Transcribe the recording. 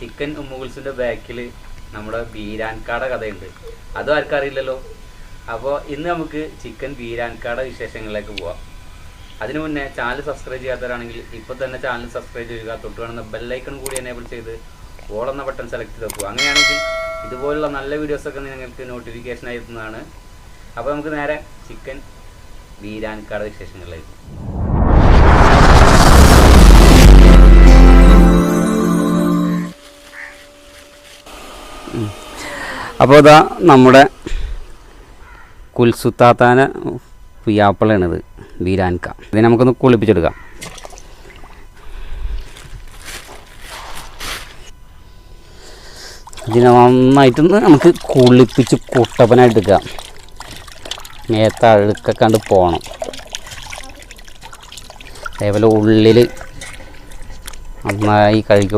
Chicken ഉമ്മുകുൽസിൻ്റെ ബാക്കിൽ നമ്മുടെ ബീരാൻകാട കഥയുണ്ട്. അതും ആർക്കും അറിയില്ലല്ലോ. അപ്പോൾ ഇന്ന് നമുക്ക് ചിക്കൻ ബീരാൻകാട വിശേഷങ്ങളിലേക്ക് പോവാം. അതിനു മുന്നേ ചാനൽ സബ്സ്ക്രൈബ് ചെയ്യാത്തവരാണെങ്കിൽ ഇപ്പോൾ തന്നെ ചാനൽ സബ്സ്ക്രൈബ് ചെയ്യുക. തൊട്ട് കാണുന്ന ബെല്ലൈക്കൺ കൂടി എനേബിൾ ചെയ്ത് ഓൾ എന്ന ബട്ടൺ സെലക്ട് ചെയ്ത് വെക്കുക. അങ്ങനെയാണെങ്കിൽ ഇതുപോലുള്ള നല്ല വീഡിയോസൊക്കെ നിങ്ങൾക്ക് നോട്ടിഫിക്കേഷനായി എത്തുന്നതാണ്. അപ്പോൾ നമുക്ക് നേരെ ചിക്കൻ ബീരാൻകാട വിശേഷങ്ങളിലേക്ക്. അപ്പോൾ ഇതാ നമ്മുടെ കുൽസുത്താത്താന പുയ്യാപ്പിളയാണിത്, ബീരാൻക. ഇതിനെ നമുക്കൊന്ന് കുളിപ്പിച്ചെടുക്കാം. ഇതിനെ നന്നായിട്ടൊന്ന് നമുക്ക് കുളിപ്പിച്ച് കുട്ടപ്പനായിട്ടെടുക്കാം. മേത്ത അഴുക്കൊക്കെ കണ്ട് പോകണം. അതേപോലെ ഉള്ളിൽ നന്നായി കഴുകി